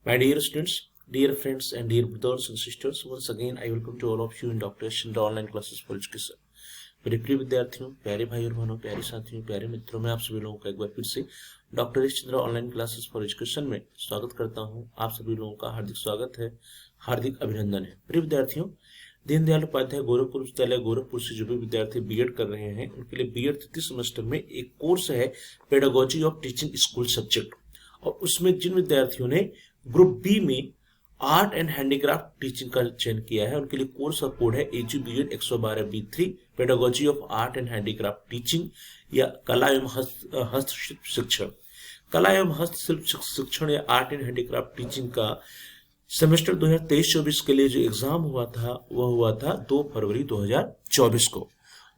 My dear students, dear friends, and dear brothers and sisters, once again I welcome to all of you in Dr. Chandra online classes for education. मेरे प्रिय विद्यार्थियों, प्यारे भाई और बहनों, प्यारे साथियों, प्यारे मित्रों, मैं आप सभी लोगों का एक बार फिर से doctor Chandra online classes for education में स्वागत करता हूं। आप सभी लोगों का हार्दिक स्वागत है, हार्दिक अभिनंदन है। प्रिय विद्यार्थियों, दीनदयाल उपाध्याय गोरखपुर विश्वविद्यालय गोरखपुर से जो भी विद्यार्थी बीएड कर रहे हैं उनके लिए बीएड तृतीय सेमेस्टर में एक कोर्स है pedagogy of teaching school subject, और उसमें जिन विद्यार्थियों ने ग्रुप बी में आर्ट एंड हैंडीक्राफ्ट टीचिंग का चयन किया है उनके लिए कोर्स का कोड है AGBED 112B3 pedagogy of art and handicraft teaching या कला एवं हस्तशिल्प शिक्षण। कला एवं हस्तशिल्प शिक्षण या आर्ट एंड हैंडीक्राफ्ट टीचिंग का सेमेस्टर 2023-24 के लिए जो एग्जाम हुआ था वह हुआ था 2 फरवरी 2024 को।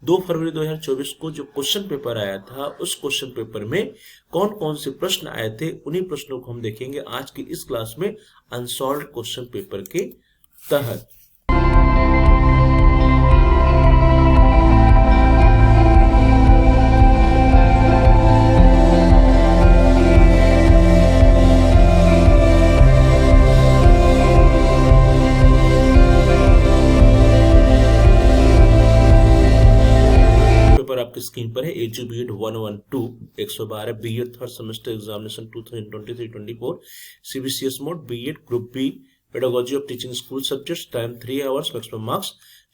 2 फरवरी 2024 को जो क्वेश्चन पेपर आया था उस क्वेश्चन पेपर में कौन कौन से प्रश्न आए थे उन्हीं प्रश्नों को हम देखेंगे आज की इस क्लास में अनसॉल्व्ड क्वेश्चन पेपर के तहत। आपकी स्क्रीन पर है AGBED 112 112 BEd third semester examination 2023-24 CBCS mode BEd group B pedagogy of teaching school subjects time 3 hours maximum marks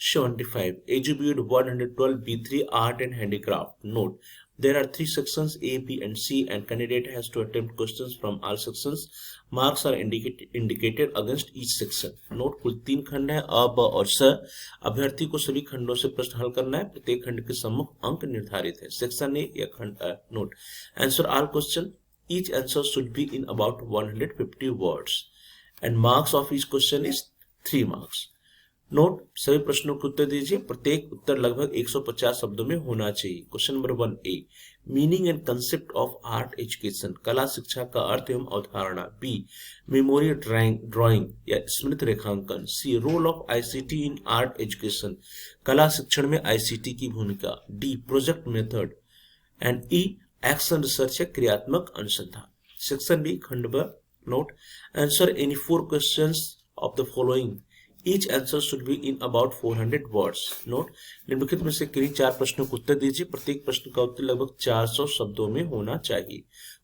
75 AGBED 112 B3 art and handicraft note there are 3 sections A, B and C and candidate has to attempt questions from all sections. Marks are indicated against each section. Note कुल 3 खंड है अ, ब और स। अभ्यर्थी को सभी खंडों से प्रश्न हल करना है। प्रत्येक खंड के सम्मुख अंक निर्धारित है। सेक्शन ए या खंड note answer all question each answer should be in about 150 words and marks of each question is 3 marks. Note सभी प्रश्नों के उत्तर दीजिए। प्रत्येक उत्तर लगभग 150 शब्दों में होना चाहिए। Question number 1 a meaning and concept of art education कला शिक्षा का अर्थ एवं अवधारणा। बी मेमोरी ड्राइंग या स्मृति रेखांकन। C role of ICT in art education कला शिक्षण में आईसीटी की भूमिका। D project method and E action research या क्रियात्मक अनुसंधान। सेक्शन बी खंड ब note answer any 4 questions of the following Each answer should be in about 400 words. Note निम्नलिखित में से किन्हीं 4 प्रश्नों को उत्तर दीजिए। प्रत्येक प्रश्न का उत्तर लगभग 400 शब्दों में होना चाहिए।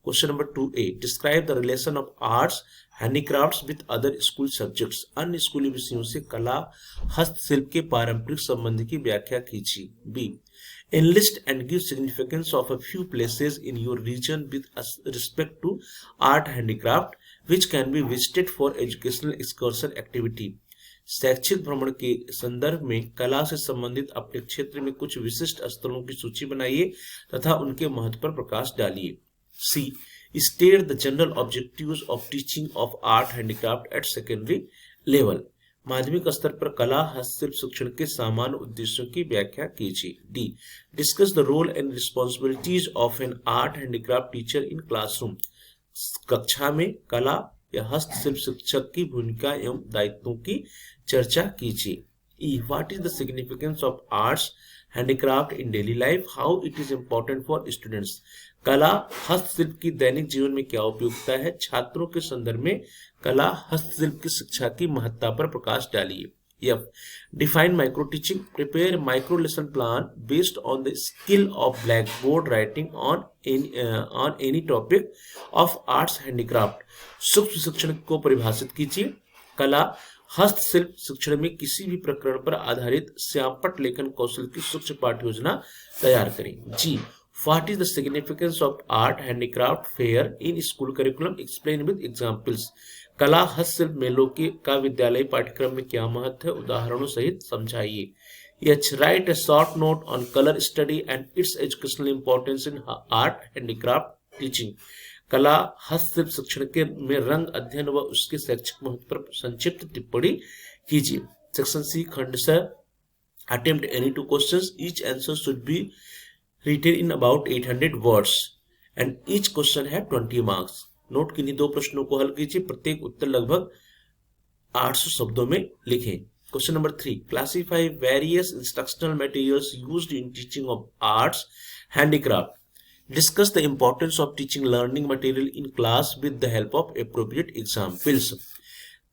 Question number 2A describe the relation of arts handicrafts with other school subjects अन्य स्कूली विषयों से कला हस्तशिल्प के पारंपरिक संबंध की व्याख्या कीजिए। B enlist and give significance of a few places in your region with respect to art handicraft which can be visited for educational excursion activity. शैक्षिक भ्रमण के संदर्भ में कला से संबंधित अपने क्षेत्र में कुछ विशिष्ट स्थलों की सूची बनाइए तथा उनके महत्व पर प्रकाश डालिए। C state the general objectives of teaching of art handicraft at secondary level माध्यमिक स्तर पर कला हस्तशिल्प शिक्षण के सामान्य उद्देश्यों की व्याख्या कीजिए। D discuss the role and responsibilities of an art handicraft teacher in classroom कक्षा में कला या हस्तशिल्प शिक्षक की भूमिका एवं दायित्वों की चर्चा कीजिए। E what is the significance of arts handicraft in daily life how it is important for students कला हस्तशिल्प की दैनिक जीवन में क्या उपयोगिता है। छात्रों के संदर्भ में कला हस्तशिल्प की शिक्षा की महत्ता पर प्रकाश डालिए। F. Define micro teaching. Prepare micro lesson plan based on the skill of blackboard writing on any topic of arts handicraft. सूक्ष्म शिक्षण को परिभाषित कीजिए। कला हस्तशिल्प शिक्षण में किसी भी प्रकरण पर आधारित श्यामपट्ट लेखन कौशल की सूक्ष्म पाठ्य योजना तैयार करें। G. What is the significance of art handicraft fair in school curriculum? Explain with examples. कला हस्तशिल्प मेलों का विद्यालय पाठ्यक्रम में क्या महत्व है उदाहरणों सहित समझाइए। H. Write a short note on color study and its educational importance in art handicraft teaching. कला हस्तशिल्प शिक्षण के में रंग अध्ययन व उसके शैक्षिक महत्व पर संक्षिप्त टिप्पणी कीजिए। सेक्शन सी खंड स attempt any 2 questions each answer should be written in about 800 words and each question have 20 marks. Note किन्हीं 2 प्रश्नों को हल कीजिए। प्रत्येक उत्तर लगभग 800 शब्दों में लिखें। Question number 3 classify various instructional materials used in teaching of arts handicraft discuss the importance of teaching learning material in class with the help of appropriate examples.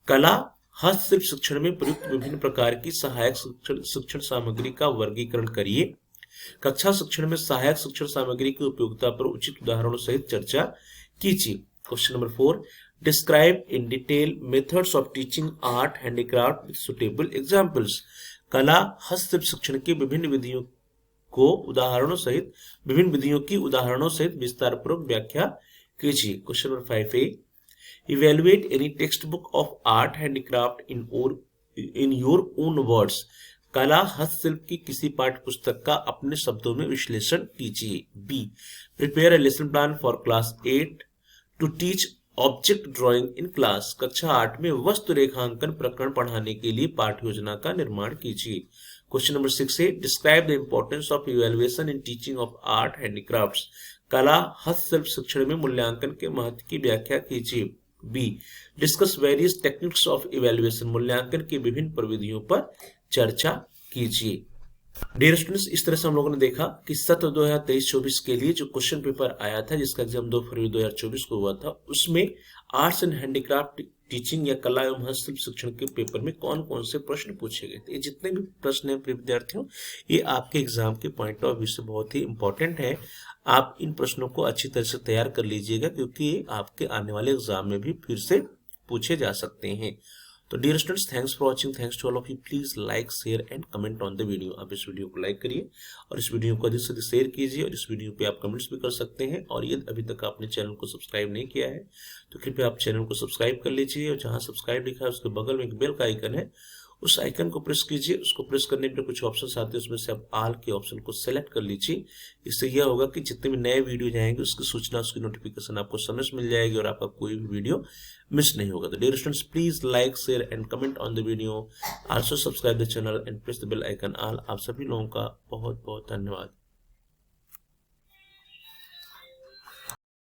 कला हस्तशिल्प शिक्षण में प्रयुक्त विभिन्न प्रकार की सहायक शिक्षण सामग्री का वर्गीकरण करिए। कक्षा शिक्षण में सहायक शिक्षण सामग्री की उपयोगिता पर उचित उदाहरणों सहित चर्चा कीजिए। Question number 4, describe in detail methods of teaching art handicraft with suitable examples. कला हस्तशिल्प शिक्षण की विभिन्न विधियों की उदाहरणों सहित विस्तार पूर्वक व्याख्या कीजिए। Question number 5A, evaluate any text book of art handicraft in your own words. कला हस्तशिल्प की किसी पाठ्य पुस्तक का अपने शब्दों में विश्लेषण कीजिए। B, prepare a lesson plan for class 8 to teach object drawing in class. कक्षा 8 में वस्तु रेखांकन प्रकरण पढ़ाने के लिए पाठ्य योजना का निर्माण कीजिए। Question number 6A, describe the importance of evaluation in teaching of art handicrafts. कला हस्तशिल्प शिक्षण में मूल्यांकन के महत्व की व्याख्या कीजिए। B, discuss various techniques of evaluation. मूल्यांकन की विभिन्न प्रविधियों पर चर्चा कीजिए। डियर स्टूडेंट्स, इस तरह से हम लोगों ने देखा कि सत्र 2023-24 के लिए जो क्वेश्चन पेपर आया था, जिसका एग्जाम 2 फरवरी 2024 को हुआ था, उसमें आर्ट्स एंड हैंडीक्राफ्ट टीचिंग या कला एवं हस्तशिल्प शिक्षण के पेपर में कौन कौन से प्रश्न पूछे गए थे। ये जितने भी प्रश्न हैं प्रिय विद्यार्थियों, ये आपके एग्जाम के पॉइंट ऑफ व्यू से बहुत ही इंपॉर्टेंट है। आप इन प्रश्नों को अच्छी तरह से तैयार कर लीजिएगा, क्योंकि ये आपके आने वाले एग्जाम में भी फिर से पूछे जा सकते हैं। तो dear students, thanks for watching, thanks to all of you. Please like, share and comment on the video. आप इस वीडियो को लाइक करिए और इस वीडियो को अधिक से अधिक शेयर कीजिए, और इस वीडियो पे आप कमेंट्स भी कर सकते हैं। और यदि अभी तक आपने चैनल को सब्सक्राइब नहीं किया है तो कृपया आप चैनल को सब्सक्राइब कर लीजिए, और जहां सब्सक्राइब लिखा है उसके बगल में एक बेल का आइकन है, उस आइकन को प्रेस कीजिए। उसको प्रेस करने पर कुछ ऑप्शन आते हैं, उसमें से आप ऑल के ऑप्शन को सेलेक्ट कर लीजिए। इससे यह होगा कि जितने भी नए वीडियो जाएंगे उसकी सूचना, उसकी नोटिफिकेशन आपको समय से मिल जाएगी और आपका कोई भी वीडियो मिस नहीं होगा। तो dear students, please like, share and comment on the video. Also subscribe the channel and press the bell icon all. आप सभी लोगों का बहुत बहुत धन्यवाद।